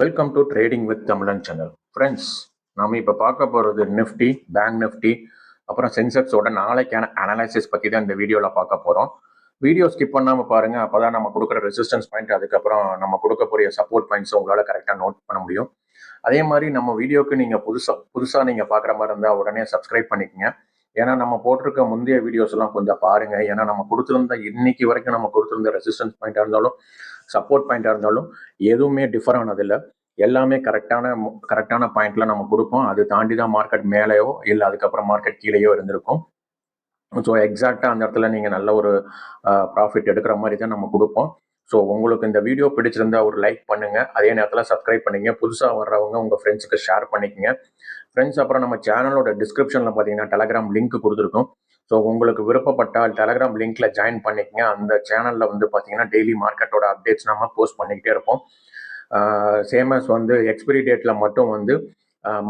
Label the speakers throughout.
Speaker 1: Welcome to trading with தமிழன் channel. Friends, நாம் இப்போ பார்க்க போகிறது நிஃப்டி, பேங்க் நிஃப்டி, அப்புறம் சென்செக்ஸோட நாளைக்கான அனலைசிஸ் பற்றி தான் இந்த வீடியோவில் பார்க்க போகிறோம். வீடியோ ஸ்கிப் பண்ணாமல் பாருங்கள், அப்போ தான் நம்ம கொடுக்குற ரெசிஸ்டன்ஸ் பாயிண்ட், அதுக்கப்புறம் நம்ம கொடுக்கக்கூடிய சப்போர்ட் பாயிண்ட்ஸ் உங்களால் கரெக்டாக நோட் பண்ண முடியும். அதே மாதிரி நம்ம வீடியோக்கு நீங்கள் புதுசாக நீங்கள் பார்க்குற மாதிரி இருந்தால் உடனே சப்ஸ்கிரைப் பண்ணிக்கோங்க. ஏன்னா நம்ம போட்டிருக்க முந்தைய வீடியோஸ் எல்லாம் கொஞ்சம் பாருங்க. ஏன்னா நம்ம கொடுத்துருந்த இன்னைக்கு வரைக்கும் நம்ம கொடுத்துருந்த ரெசிஸ்டன்ஸ் பாயிண்டா இருந்தாலும் சப்போர்ட் பாயிண்டா இருந்தாலும் எதுவுமே டிஃபர் ஆனதில்லை. எல்லாமே கரெக்டான பாயிண்ட்ல நம்ம கொடுப்போம். அது தாண்டி தான் மார்க்கெட் மேலேயோ இல்லை அதுக்கப்புறம் மார்க்கெட் கீழேயோ இருந்திருக்கும். ஸோ எக்ஸாக்டாக அந்த இடத்துல நீங்கள் நல்ல ஒரு ப்ராஃபிட் எடுக்கிற மாதிரி தான் நம்ம கொடுப்போம். ஸோ உங்களுக்கு இந்த வீடியோ பிடிச்சிருந்தா ஒரு லைக் பண்ணுங்க, அதே நேரத்தில் சப்ஸ்கிரைப் பண்ணிங்க. புதுசாக வர்றவங்க உங்கள் ஃப்ரெண்ட்ஸுக்கு ஷேர் பண்ணிக்கங்க. ஃப்ரெண்ட்ஸ், அப்புறம் நம்ம சேனலோட டிஸ்கிரிப்ஷனில் பார்த்தீங்கன்னா டெலகிராம் லிங்க் கொடுத்துருக்கோம். ஸோ உங்களுக்கு விருப்பப்பட்டால் டெலகிராம் லிங்க்ல ஜாயின் பண்ணிக்கங்க. அந்த சேனலில் வந்து பார்த்தீங்கன்னா டெய்லி மார்க்கெட்டோட அப்டேட்ஸ் நம்ம போஸ்ட் பண்ணிக்கிட்டே இருப்போம். சேமஸ் வந்து எக்ஸ்பிரி டேட்டில் மட்டும் வந்து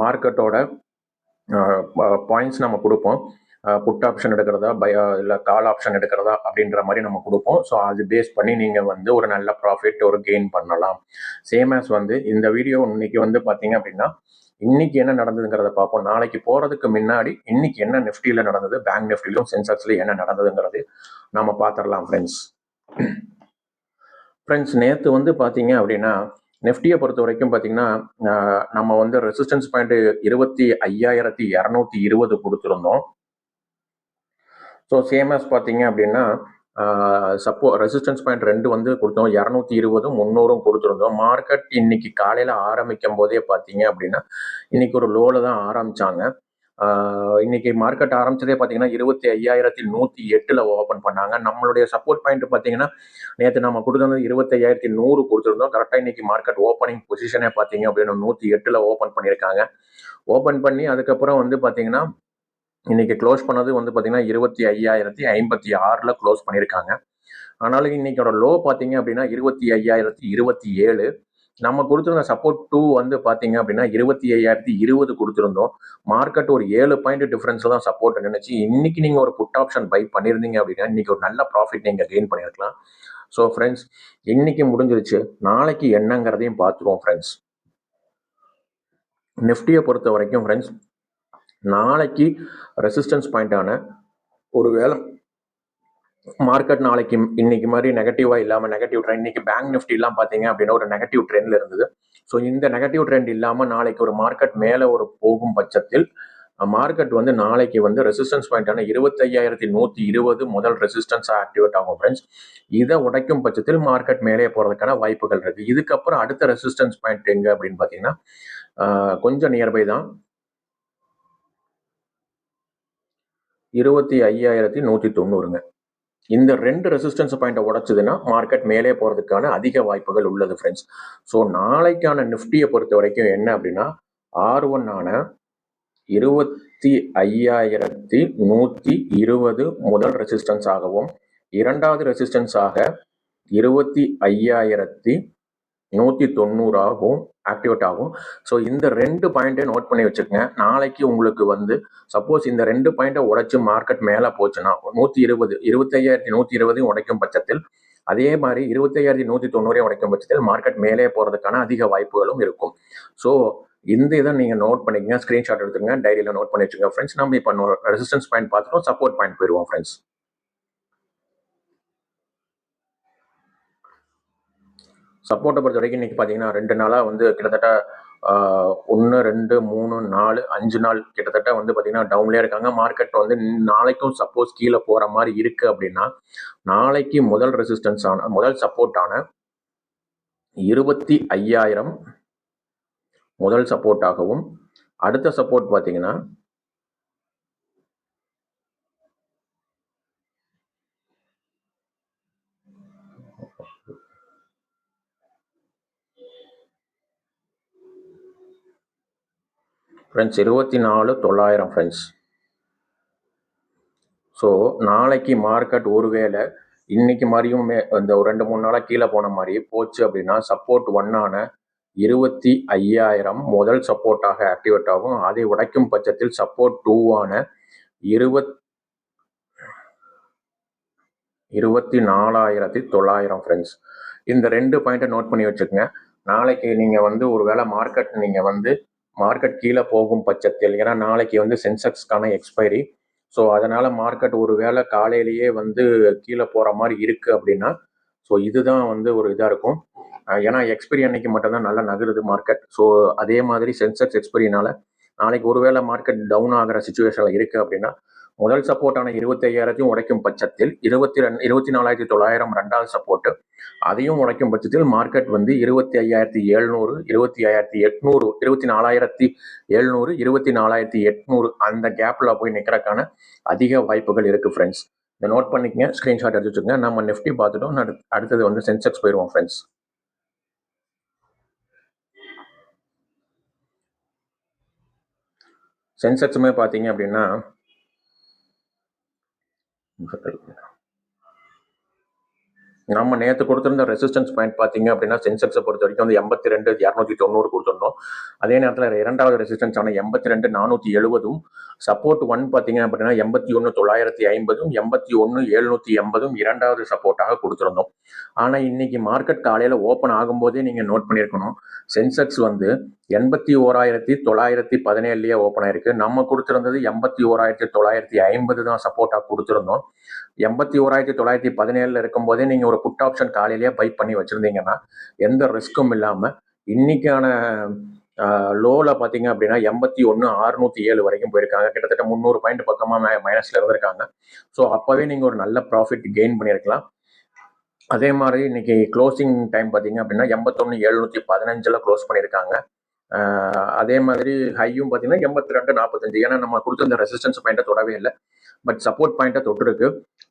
Speaker 1: மார்க்கெட்டோட பாயிண்ட்ஸ் நம்ம கொடுப்போம். புட் ஆப்ஷன் எடுக்கிறதா இல்லை கால் ஆப்ஷன் எடுக்கிறதா அப்படின்ற மாதிரி நம்ம கொடுப்போம். ஸோ அது பேஸ் பண்ணி நீங்கள் வந்து ஒரு நல்ல ப்ராஃபிட் ஒரு கெயின் பண்ணலாம். சேமஸ் வந்து இந்த வீடியோ இன்னைக்கு வந்து பார்த்தீங்க அப்படின்னா இன்னைக்கு என்ன நடந்ததுங்கிறத பார்ப்போம். நாளைக்கு போகிறதுக்கு முன்னாடி இன்னைக்கு என்ன நிஃப்டியில் நடந்தது, பேங்க் நிஃப்டிலும் சென்செக்ஸ்லையும் என்ன நடந்ததுங்கிறது நம்ம பார்த்துடலாம். ஃப்ரெண்ட்ஸ், நேற்று வந்து பார்த்தீங்க அப்படின்னா நிஃப்டியை பொறுத்த வரைக்கும் பார்த்தீங்கன்னா நம்ம வந்து ரெசிஸ்டன்ஸ் பாயிண்ட் 25,220 கொடுத்துருந்தோம். ஸோ சேமஸ் பார்த்தீங்க அப்படின்னா ரெசிஸ்டன்ஸ் பாயிண்ட் 2 வந்து கொடுத்தோம், 220 300 கொடுத்துருந்தோம். மார்க்கெட் இன்னைக்கு காலையில் ஆரம்பிக்கும் போதே பார்த்தீங்க அப்படின்னா இன்னைக்கு ஒரு லோல தான் ஆரம்பிச்சாங்க. இன்னைக்கு மார்க்கெட் ஆரம்பிச்சதே பார்த்தீங்கன்னா 25,108 ஓப்பன் பண்ணாங்க. நம்மளுடைய சப்போர்ட் பாயிண்ட் பார்த்தீங்கன்னா நேற்று நம்ம கொடுத்தது 25,100 கொடுத்துருந்தோம். கரெக்டாக இன்னைக்கு மார்க்கெட் ஓப்பனிங் பொசிஷனே பார்த்தீங்க அப்படின்னா 108 ஓப்பன் பண்ணியிருக்காங்க. ஓப்பன் பண்ணி அதுக்கப்புறம் வந்து பார்த்தீங்கன்னா இன்னைக்கு க்ளோஸ் பண்ணது வந்து பார்த்தீங்கன்னா 25,056 க்ளோஸ் பண்ணியிருக்காங்க. ஆனாலும் இன்னைக்கோட லோ பார்த்தீங்க அப்படின்னா 25,027. நம்ம கொடுத்துருந்த சப்போர்ட் 2 வந்து பார்த்தீங்க அப்படின்னா 25,020 கொடுத்துருந்தோம். மார்க்கெட் ஒரு 7 பாயிண்ட் டிஃபரன்ஸ்ல தான் சப்போர்ட் நினைச்சு இன்னைக்கு நீங்கள் ஒரு புட் ஆப்ஷன் பை பண்ணியிருந்தீங்க அப்படின்னா இன்னைக்கு ஒரு நல்ல ப்ராஃபிட் நீங்கள் கெயின் பண்ணியிருக்கலாம். ஸோ ஃப்ரெண்ட்ஸ், இன்னைக்கு முடிஞ்சிருச்சு. நாளைக்கு என்னங்கிறதையும் பார்த்துருவோம். ஃப்ரெண்ட்ஸ், நிஃப்டியை பொறுத்த வரைக்கும் ஃப்ரெண்ட்ஸ் நாளைக்கு ரெசிஸ்டன்ஸ் பாயிண்டான ஒருவேளை மார்க்கெட் நாளைக்கு இன்னைக்கு மாதிரி நெகட்டிவா இல்லாமல் நெகட்டிவ் ட்ரெண்ட், இன்னைக்கு பேங்க் நிஃப்டி எல்லாம் பார்த்தீங்க அப்படின்னா ஒரு நெகட்டிவ் ட்ரெண்ட்ல இருந்தது. ஸோ இந்த நெகட்டிவ் ட்ரெண்ட் இல்லாமல் நாளைக்கு ஒரு மார்க்கெட் மேலே ஒரு போகும் பட்சத்தில் மார்க்கெட் வந்து நாளைக்கு வந்து ரெசிஸ்டன்ஸ் பாயிண்டான 25,120 முதல் ரெசிஸ்டன்ஸா ஆக்டிவேட் ஆகும். ஃப்ரெண்ட்ஸ், இதை உடைக்கும் பட்சத்தில் மார்க்கெட் மேலே போறதுக்கான வாய்ப்புகள் இருக்கு. இதுக்கப்புறம் அடுத்த ரெசிஸ்டன்ஸ் பாயிண்ட் எங்க அப்படின்னு பார்த்தீங்கன்னா கொஞ்சம் நியர்பை தான் 25,190. இந்த 2 ரெசிஸ்டன்ஸ் பாயிண்டை உடைச்சதுன்னா மார்க்கெட் மேலே போறதுக்கான அதிக வாய்ப்புகள் உள்ளது. ஃப்ரெண்ட்ஸ், ஸோ நாளைக்கான நிஃப்டியை பொறுத்த வரைக்கும் என்ன அப்படின்னா R1 ஆன 25,120 முதல் ரெசிஸ்டன்ஸ் ஆகவும், இரண்டாவது ரெசிஸ்டன்ஸ் ஆக 25,190 ஆகவும் ஆக்டிவேட் ஆகும். ஸோ இந்த 2 பாயிண்டை நோட் பண்ணி வச்சுக்கோங்க. நாளைக்கு உங்களுக்கு வந்து சப்போஸ் இந்த 2 பாயிண்டை உடைச்சு மார்க்கெட் மேலே போச்சுன்னா 25,120 உடைக்கும் பட்சத்தில், அதே மாதிரி 25,190 உடைக்கும் பட்சத்தில் மார்க்கெட் மேலே போறதுக்கான அதிக வாய்ப்புகளும் இருக்கும். ஸோ இந்த இதை நீங்க நோட் பண்ணிக்கங்க, ஸ்கிரீன்ஷாட் எடுத்துங்க, டைரியில நோட் பண்ணி வச்சுங்க. ஃப்ரெண்ட்ஸ், நம்ம இப்போ ரெசிஸ்டன்ஸ் பாயிண்ட் பார்த்துட்டோம், சப்போர்ட் பாயிண்ட் போயிடுவோம். ஃப்ரெண்ட்ஸ், சப்போர்ட்டை பொறுத்த வரைக்கும் இன்னைக்கு பார்த்தீங்கன்னா 2 நாளாக வந்து கிட்டத்தட்ட 1 2 3 4 5 நாள் கிட்டத்தட்ட வந்து பார்த்தீங்கன்னா டவுன்லேயே இருக்காங்க. மார்க்கெட் வந்து நாளைக்கும் சப்போஸ் கீழே போகிற மாதிரி இருக்கு அப்படின்னா நாளைக்கு முதல் ரெசிஸ்டன்ஸ் ஆன முதல் சப்போர்ட் ஆன 25,000 முதல் சப்போர்ட் ஆகவும், அடுத்த சப்போர்ட் பார்த்தீங்கன்னா 24,900. ஃப்ரெண்ட்ஸ், ஸோ நாளைக்கு மார்க்கெட் ஒருவேளை இன்னைக்கு மாதிரியும் இந்த ஒரு 2-3 நாளாக கீழே போன மாதிரி போச்சு அப்படின்னா சப்போர்ட் 1 ஆன 25,000 முதல் சப்போர்ட்டாக ஆக்டிவேட் ஆகும். அதை உடைக்கும் பட்சத்தில் சப்போர்ட் 2 ஆன 24,900. ஃப்ரெண்ட்ஸ், இந்த 2 பாயிண்டை நோட் பண்ணி வச்சுக்கோங்க. நாளைக்கு நீங்கள் வந்து ஒரு வேளை மார்க்கெட் கீழே போகும் பட்சத்தில், ஏன்னா நாளைக்கு வந்து சென்செக்ஸ்க்கான எக்ஸ்பைரி. ஸோ அதனால் மார்க்கெட் ஒரு வேளை காலையிலேயே வந்து கீழே போகிற மாதிரி இருக்குது அப்படின்னா, ஸோ இதுதான் வந்து ஒரு இதாக இருக்கும். ஏன்னா எக்ஸ்பைரி அன்னைக்கு மட்டும்தான் நல்லா நகருது மார்க்கெட். ஸோ அதே மாதிரி சென்செக்ஸ் எக்ஸ்பைரினால நாளைக்கு ஒருவேளை மார்க்கெட் டவுன் ஆகிற சுச்சுவேஷனில் இருக்குது அப்படின்னா, முதல் சப்போர்ட்டான 25,000 உடைக்கும் பட்சத்தில் 24,900 ரெண்டாவது சப்போர்ட்டு, அதையும் உடைக்கும் பட்சத்தில் மார்க்கெட் வந்து 25,700, 25,800, 24,700, 24,800 அந்த கேப்ல போய் நிற்கிறதுக்கான அதிக வாய்ப்புகள் இருக்கு ஃப்ரெண்ட்ஸ். இதை நோட் பண்ணிக்கங்க, ஸ்கிரீன்ஷாட் எடுத்து வச்சுக்கோங்க. நம்ம நிஃப்டி பார்த்துட்டோம், அடுத்தது வந்து சென்செக்ஸ் போயிடுவோம் ஃப்ரெண்ட்ஸ். சென்செக்ஸுமே பார்த்தீங்க அப்படின்னா நம்ம நேற்று கொடுத்துருந்த ரெசிஸ்டன்ஸ் பாயிண்ட் பார்த்தீங்க அப்படின்னா சென்செக்ஸை பொறுத்த வரைக்கும் வந்து 82,290 கொடுத்துருந்தோம். அதே நேரத்தில் இரண்டாவது ரெசிஸ்டன்ஸான 82,470 சப்போர்ட் 1 பார்த்தீங்க அப்படின்னா 81,950, 81,780 இரண்டாவது சப்போர்ட்டாக கொடுத்துருந்தோம். ஆனால் இன்னைக்கு மார்க்கெட் காலையில் ஓப்பன் ஆகும்போதே நீங்கள் நோட் பண்ணியிருக்கணும், சென்செக்ஸ் வந்து 81,917 ஓப்பன் ஆயிருக்கு. நம்ம கொடுத்துருந்தது 81,950 தான் சப்போர்ட்டாக கொடுத்துருந்தோம். 81,917 இருக்கும்போதே நீங்கள் ஒரு புட் ஆப்ஷன் காலையிலேயே பை பண்ணி வச்சுருந்தீங்கன்னா எந்த ரிஸ்க்கும் இல்லாமல் இன்னைக்கான லோவில் பார்த்தீங்க அப்படின்னா 81,607 வரைக்கும் போயிருக்காங்க. கிட்டத்தட்ட 300 பாயிண்ட் பக்கமாக மைனஸில் இருந்திருக்காங்க. ஸோ அப்போவே நீங்கள் ஒரு நல்ல ப்ராஃபிட் கெயின் பண்ணியிருக்கலாம். அதே மாதிரி இன்னைக்கு க்ளோசிங் டைம் பார்த்தீங்க அப்படின்னா 81,715 க்ளோஸ் பண்ணியிருக்காங்க. அதே மாதிரி ஹையும் பார்த்தீங்கன்னா 82,45. ஏன்னா நம்ம கொடுத்த இந்த ரெசிஸ்டன்ஸ் பாயிண்ட்டை தொடவே இல்லை, பட் சப்போர்ட் பாயிண்ட்டை தொட்டுருக்கு.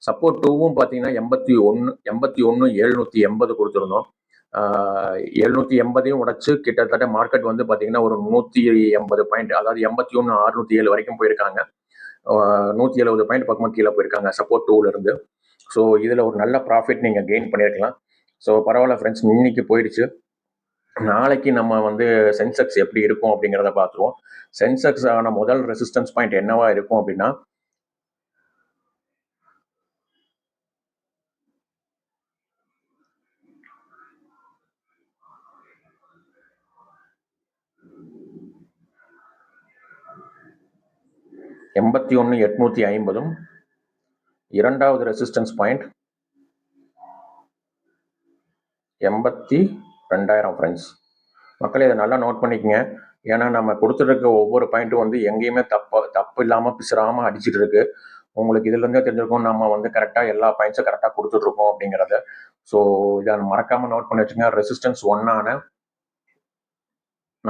Speaker 1: சப்போர்ட் 2வும் பார்த்தீங்கன்னா 81,780 கொடுத்துருந்தோம். 780 உடைச்சு கிட்டத்தட்ட மார்க்கெட் வந்து பார்த்தீங்கன்னா ஒரு 180 பாயிண்ட், அதாவது 81,607 வரைக்கும் போயிருக்காங்க. 170 பாயிண்ட் பக்கமாக கீழே போயிருக்காங்க சப்போர்ட் 2ல இருந்து. ஸோ இதில் ஒரு நல்ல ப்ராஃபிட் நீங்கள் கெயின் பண்ணியிருக்கலாம். ஸோ பரவாயில்ல ஃப்ரெண்ட்ஸ், இன்னைக்கு போயிடுச்சு. நாளைக்கு நம்ம வந்து சென்செக்ஸ் எப்படி இருக்கும் அப்படிங்கிறத பார்த்துருவோம். சென்செக்ஸ் ஆன முதல் ரெசிஸ்டன்ஸ் பாயிண்ட் என்னவா இருக்கும் அப்படின்னா 81,850, இரண்டாவது ரெசிஸ்டன்ஸ் பாயிண்ட் 82,000 ஃப்ரெண்ட்ஸ். மக்களே இதை நல்லா நோட் பண்ணிக்கங்க. ஏன்னா நம்ம கொடுத்துருக்க ஒவ்வொரு பாயிண்ட்டும் வந்து எங்கேயுமே தப்பு இல்லாமல் பிசுறாமல் அடிச்சுட்டு இருக்கு. உங்களுக்கு இதுலேருந்தே தெரிஞ்சிருக்கும் நம்ம வந்து கரெக்டாக எல்லா பாயிண்ட்ஸும் கரெக்டாக கொடுத்துட்ருக்கோம் அப்படிங்கிறத. ஸோ இதை மறக்காமல் நோட் பண்ணி வச்சுங்க. ரெசிஸ்டன்ஸ் 1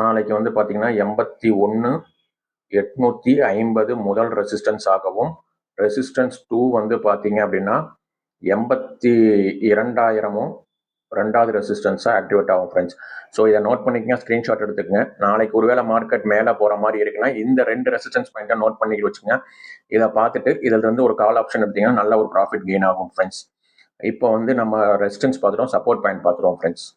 Speaker 1: நாளைக்கு வந்து பார்த்தீங்கன்னா 81,850 முதல் ரெசிஸ்டன்ஸ் ஆகவும், ரெசிஸ்டன்ஸ் 2 வந்து பார்த்தீங்க அப்படின்னா 82,000 ரெண்டாவது ரெசிஸ்டன்ஸாக ஆக்டிவேட் ஆகும் ஃப்ரெண்ட்ஸ். ஸோ இதை நோட் பண்ணிக்கங்க, ஸ்க்ரீன்ஷாட் எடுத்துக்கங்க. நாளைக்கு ஒருவேளை மார்க்கெட் மேலே போகிற மாதிரி இருக்குன்னா இந்த 2 ரெசிஸ்டன்ஸ் பாயிண்ட்டை நோட் பண்ணிட்டு வச்சுங்க. இதை பார்த்துட்டு இதில் இருந்து ஒரு கால் ஆப்ஷன் எடுத்தீங்கன்னா நல்ல ஒரு ப்ராஃபிட் கெயின் ஆகும் ஃப்ரெண்ட்ஸ். இப்போ வந்து நம்ம ரெசிஸ்டன்ஸ் பார்த்துட்டோம், சப்போர்ட் பாயிண்ட் பார்த்துருவோம் ஃப்ரெண்ட்ஸ்.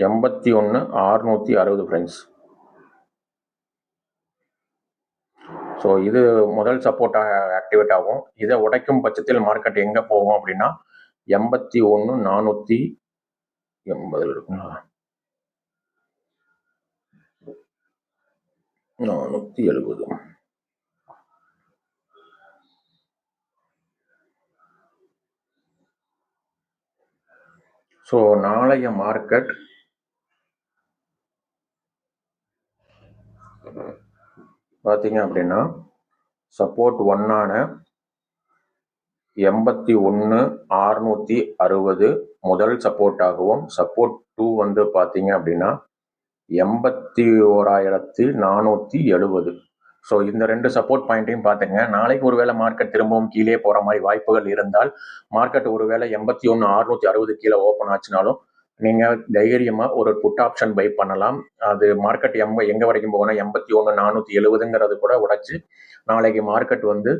Speaker 1: 81,660 ஃப்ரெண்ட்ஸ். ஸோ இது முதல் சப்போர்ட்டாக ஆக்டிவேட் ஆகும். இதை உடைக்கும் பட்சத்தில் மார்க்கெட் எங்கே போகும் அப்படின்னா 81,480 இருக்குங்களா, 470. ஸோ நாளைய மார்க்கெட் பார்த்தீங்க அப்படின்னா சப்போர்ட் 1 81,660 முதல் சப்போர்ட்டாகவும், சப்போர்ட் 2 வந்து பார்த்தீங்க அப்படின்னா 81,470. ஸோ இந்த 2 சப்போர்ட் பாயிண்ட்டையும் பார்த்துங்க. நாளைக்கு ஒருவேளை மார்க்கெட் திரும்பவும் கீழே போகிற மாதிரி வாய்ப்புகள் இருந்தால், மார்க்கெட் ஒருவேளை 81,660 கீழே ஓப்பன் ஆச்சுனாலும் நீங்கள் தைரியமாக ஒரு புட் ஆப்ஷன் பை பண்ணலாம். அது மார்க்கெட் எங்கே வரைக்கும் போகணும், 81,470 கூட உடைச்சு நாளைக்கு மார்க்கெட் வந்து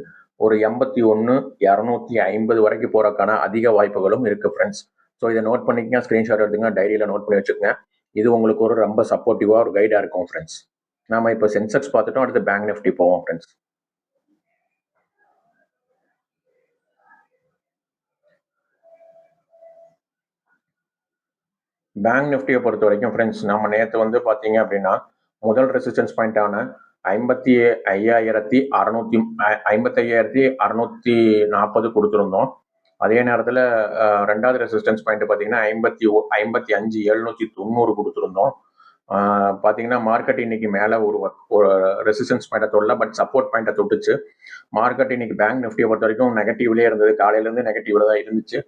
Speaker 1: ஒரு 81,250 வரைக்கும் போகிறதுக்கான அதிக வாய்ப்புகளும் இருக்குது ஃப்ரெண்ட்ஸ். ஸோ இதை நோட் பண்ணிக்கங்க, ஸ்க்ரீன்ஷாட் எடுத்துங்க, டைரியில் நோட் பண்ணி வச்சுக்கோங்க. இது உங்களுக்கு ஒரு ரொம்ப சப்போர்ட்டிவாக ஒரு கைடாக இருக்கும் ஃப்ரெண்ட்ஸ். நாம இப்போ சென்செக்ஸ் பார்த்துட்டோம், அடுத்து பேங்க் நிஃப்டி போவோம் ஃப்ரெண்ட்ஸ். பேங்க் நிஃப்டியை பொறுத்த வரைக்கும் ஃப்ரெண்ட்ஸ், நம்ம நேற்று வந்து பார்த்தீங்க அப்படின்னா முதல் ரெசிஸ்டன்ஸ் பாயிண்டான 55,640 கொடுத்துருந்தோம். அதே நேரத்தில் ரெண்டாவது ரெசிஸ்டன்ஸ் பாயிண்ட் பார்த்தீங்கன்னா 55,790 கொடுத்துருந்தோம். பார்த்தீங்கன்னா மார்க்கெட் இன்னைக்கு மேலே ஒரு ரெசிஸ்டன்ஸ் பாயிண்டை தொடல, பட் சப்போர்ட் பாயிண்டை தொட்டுச்சு. மார்க்கெட் இன்னைக்கு பேங்க் நிஃப்டியை பொறுத்த வரைக்கும் நெகட்டிவ்லேயே இருந்தது, காலையிலேருந்து நெகட்டிவ்ல தான் இருந்துச்சு.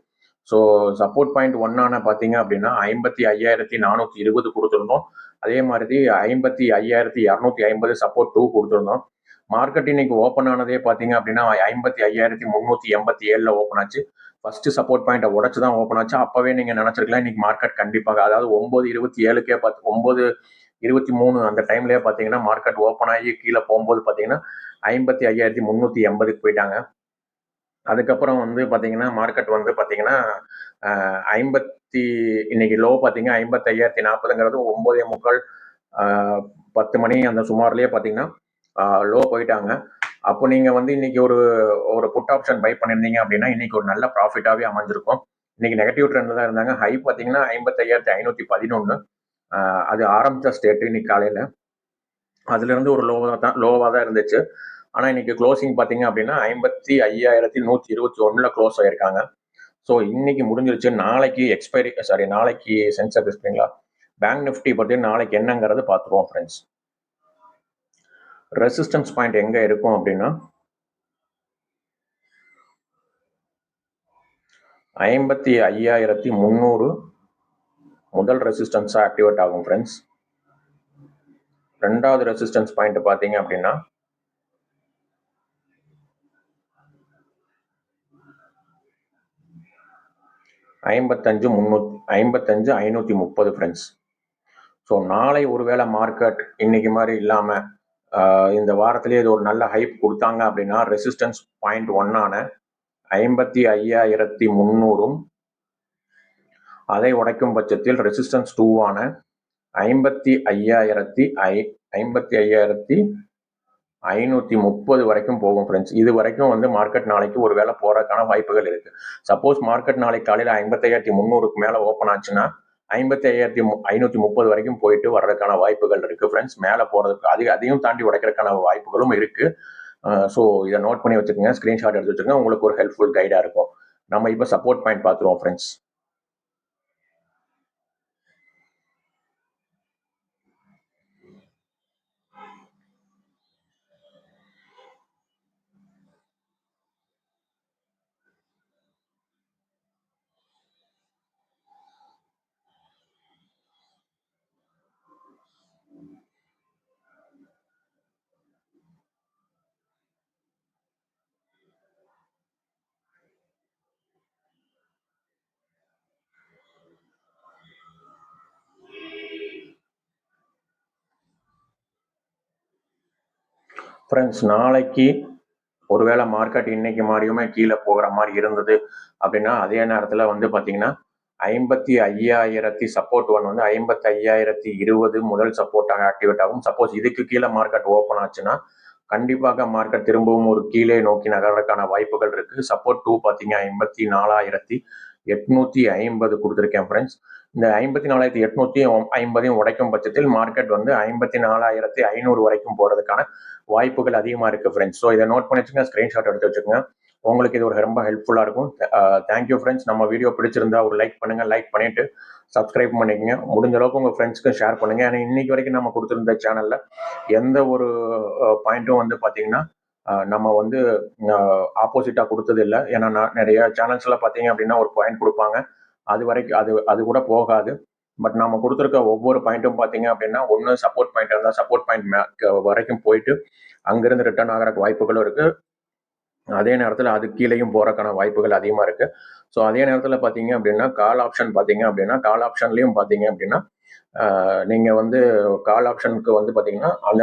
Speaker 1: ஸோ சப்போர்ட் பாயிண்ட் ஒன்னான பார்த்தீங்க அப்படின்னா 55,420 கொடுத்துருந்தோம். அதே மாதிரி 55,250 சப்போர்ட் 2 கொடுத்துருந்தோம். மார்க்கெட் இன்னைக்கு ஓப்பன் ஆனதே பார்த்தீங்க அப்படின்னா 55,387 ஓப்பன் ஆச்சு. ஃபர்ஸ்ட் சப்போர்ட் பாயிண்ட்டை உடச்சு தான் ஓப்பன் ஆச்சு. அப்பவே நீங்க நினைச்சிருக்கலாம் இன்னைக்கு மார்க்கெட் கண்டிப்பாக, அதாவது 9:27 9:23 அந்த டைம்லயே பார்த்தீங்கன்னா மார்க்கெட் ஓப்பன் ஆகி கீழே போகும்போது பார்த்தீங்கன்னா 55,380 போயிட்டாங்க. அதுக்கப்புறம் வந்து பார்த்தீங்கன்னா மார்க்கெட் வந்து பார்த்தீங்கன்னா இன்னைக்கு லோ பார்த்தீங்கன்னா 55,040ங்கிறது 9:45 10 மணி அந்த சுமார்லேயே பார்த்தீங்கன்னா லோ போயிட்டாங்க. அப்போ நீங்கள் வந்து இன்னைக்கு ஒரு புட் ஆப்ஷன் பை பண்ணியிருந்தீங்க அப்படின்னா இன்னைக்கு ஒரு நல்ல ப்ராஃபிட்டாகவே அமைஞ்சிருக்கும். இன்னைக்கு நெகட்டிவ் ட்ரெண்டில் தான் இருந்தாங்க. ஹை பார்த்தீங்கன்னா 55,511, அது ஆரம்பித்த ஸ்டேட்டு இன்னைக்கு காலையில். அதுலேருந்து ஒரு லோவாக தான் இருந்துச்சு. ஆனால் இன்னைக்கு க்ளோசிங் பார்த்தீங்க அப்படின்னா 55,121 க்ளோஸ் ஆயிருக்காங்க. ஸோ இன்னைக்கு முடிஞ்சிருச்சு. நாளைக்கு சென்செக்ஸ் இருக்குங்களா, பேங்க் நிஃப்டி பற்றி நாளைக்கு என்னங்கிறது பார்த்துருவோம் ஃப்ரெண்ட்ஸ். ரெசிஸ்டன்ஸ் பாயிண்ட் எங்கே இருக்கும் அப்படின்னா 55,300 முதல் ரெசிஸ்டன்ஸாக ஆக்டிவேட் ஆகும் ஃப்ரெண்ட்ஸ். ரெண்டாவது ரெசிஸ்டன்ஸ் பாயிண்ட் பார்த்தீங்க அப்படின்னா 55,530 ஃப்ரெண்ட்ஸ். ஸோ நாளை ஒருவேளை மார்க்கெட் இன்னைக்கு மாதிரி இல்லாமல் இந்த வாரத்திலேயே இது ஒரு நல்ல ஹைப் கொடுத்தாங்க அப்படின்னா ரெசிஸ்டன்ஸ் பாயிண்ட் ஒன்னான 55,300 அதை உடைக்கும் பட்சத்தில் ரெசிஸ்டன்ஸ் 2ஆன 55,530 வரைக்கும் போகும் ஃப்ரெண்ட்ஸ். இது வரைக்கும் வந்து மார்க்கெட் நாளைக்கு ஒரு வேளை போறதுக்கான வாய்ப்புகள் இருக்கு. சப்போஸ் மார்க்கெட் நாளைக்கு காலையில் 55,300க்கு மேல ஓப்பன் ஆச்சுன்னா 55,530 வரைக்கும் போயிட்டு வர்றதுக்கான வாய்ப்புகள் இருக்கு ஃப்ரெண்ட்ஸ். மேலே போறதுக்கு அதையும் தாண்டி உடைக்கிறதுக்கான வாய்ப்புகளும் இருக்கு. ஸோ இதை நோட் பண்ணி வச்சுக்கோங்க, ஸ்கிரீன்ஷாட் எடுத்து வச்சுக்கோங்க, உங்களுக்கு ஒரு ஹெல்ப்ஃபுல் கைடா இருக்கும். நம்ம இப்போ சப்போர்ட் பாயிண்ட் பார்த்துருவோம் ஃப்ரெண்ட்ஸ். ஃப்ரெண்ட்ஸ், நாளைக்கு ஒருவேளை மார்க்கெட் இன்னைக்கு மாதிரியுமே கீழே போகிற மாதிரி இருந்தது அப்படின்னா அதே நேரத்தில் வந்து பார்த்தீங்கன்னா 55,000 சப்போர்ட் ஒன் வந்து 55,020 முதல் சப்போர்ட்டாக ஆக்டிவேட் ஆகும். சப்போஸ் இதுக்கு கீழே மார்க்கெட் ஓப்பன் ஆச்சுன்னா கண்டிப்பாக மார்க்கெட் திரும்பவும் ஒரு கீழே நோக்கி நகர்றதுக்கான வாய்ப்புகள் இருக்கு. சப்போர்ட் 2 பார்த்தீங்க 54,850 கொடுத்துருக்கேன் ஃப்ரெண்ட்ஸ். இந்த 54,850 உடைக்கும் பட்சத்தில் மார்க்கெட் வந்து 54,500 வரைக்கும் போறதுக்கான வாய்ப்புகள் அதிகமா இருக்கு ஃப்ரெண்ட்ஸ். ஸோ இதை நோட் பண்ணி வச்சுங்க, ஸ்கிரீன்ஷாட் எடுத்து வச்சுக்கோங்க. உங்களுக்கு இது ஒரு ரொம்ப ஹெல்ப்ஃபுல்லா இருக்கும். Thank you friends. நம்ம வீடியோ பிடிச்சிருந்தா ஒரு லைக் பண்ணுங்க, லைக் பண்ணிட்டு சப்ஸ்கிரைப் பண்ணிக்கங்க. முடிஞ்ச அளவுக்கு உங்க ஃப்ரெண்ட்ஸ்க்கு ஷேர் பண்ணுங்க. ஏன்னா இன்னைக்கு வரைக்கும் நம்ம கொடுத்துருந்த சேனல்ல எந்த ஒரு பாயிண்ட்டும் வந்து பாத்தீங்கன்னா நம்ம வந்து ஆப்போசிட்டா கொடுத்தது இல்லை. ஏன்னா நிறைய சேனல்ஸ்ல பாத்தீங்க அப்படின்னா ஒரு பாயிண்ட் கொடுப்பாங்க, அது வரைக்கும் அது கூட போகாது. பட் நம்ம கொடுத்துருக்க ஒவ்வொரு பாயிண்ட்டும் பார்த்தீங்க அப்படின்னா ஒன்று சப்போர்ட் பாயிண்ட் இருந்தால் சப்போர்ட் பாயிண்ட் வரைக்கும் போயிட்டு அங்கிருந்து ரிட்டர்ன் ஆகிற வாய்ப்புகளும் இருக்கு. அதே நேரத்தில் அது கீழேயும் போறதுக்கான வாய்ப்புகள் அதிகமாக இருக்கு. ஸோ அதே நேரத்தில் பார்த்தீங்க அப்படின்னா கால் ஆப்ஷன் பார்த்தீங்க அப்படின்னா கால் ஆப்ஷன்லையும் பார்த்தீங்க அப்படின்னா நீங்கள் வந்து கால் ஆப்ஷனுக்கு வந்து பார்த்தீங்கன்னா அந்த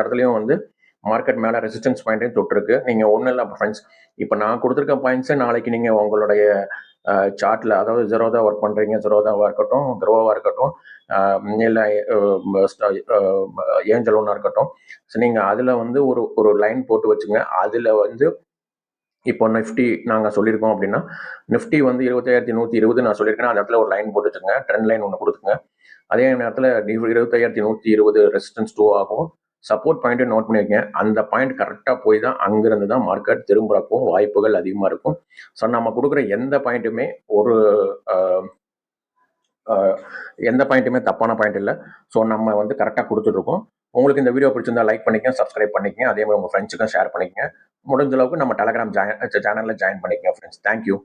Speaker 1: இடத்துலையும் வந்து மார்க்கெட் மேலே ரெசிஸ்டன்ஸ் பாயிண்ட்டையும் தொட்டிருக்கு. நீங்கள் ஒன்றும் இல்லை ஃப்ரெண்ட்ஸ், இப்போ நான் கொடுத்துருக்க பாயிண்ட்ஸை நாளைக்கு நீங்கள் உங்களுடைய சார்ட்டில், அதாவது ஜெரோதா ஒர்க் பண்ணுறீங்க, ஜெரோதாவாக இருக்கட்டும், க்ரோவாக இருக்கட்டும், இல்லை ஏஞ்சல் ஒன்றா இருக்கட்டும். ஸோ நீங்கள் அதில் வந்து ஒரு ஒரு லைன் போட்டு வச்சுங்க. அதில் வந்து இப்போ நிஃப்டி நாங்கள் சொல்லியிருக்கோம் அப்படின்னா, நிஃப்டி வந்து 25,120 நான் சொல்லியிருக்கேன். அந்த இடத்துல ஒரு லைன் போட்டு வச்சுங்க. ட்ரெண்ட் லைன் ஒன்று கொடுத்துங்க. அதே நேரத்தில் 25,120 ரெசிஸ்டன்ஸ் 2 ஆகும். சப்போர்ட் பாயிண்ட்டை நோட் பண்ணியிருக்கேன். அந்த பாயிண்ட் கரெக்டாக போய் தான் அங்கிருந்து தான் மார்க்கெட் திரும்புறக்கும் வாய்ப்புகள் அதிகமாக இருக்கும். ஸோ நம்ம கொடுக்குற எந்த பாயிண்ட்டுமே ஒரு எந்த பாயிண்ட்டுமே தப்பான பாயிண்ட் இல்லை. ஸோ நம்ம வந்து கரெக்டாக கொடுத்துட்ருக்கோம். உங்களுக்கு இந்த வீடியோ பிடிச்சிருந்தா லைக் பண்ணிக்கங்க, சப்ஸ்கிரைப் பண்ணிக்கங்க. அதே மாதிரி உங்கள் ஃப்ரெண்ட்ஸுக்கும் ஷேர் பண்ணிக்கங்க. முடிஞ்ச அளவுக்கு நம்ம டெலகிராம் சேனலில் ஜாயின் பண்ணிக்கங்க ஃப்ரெண்ட்ஸ். தேங்க்யூ.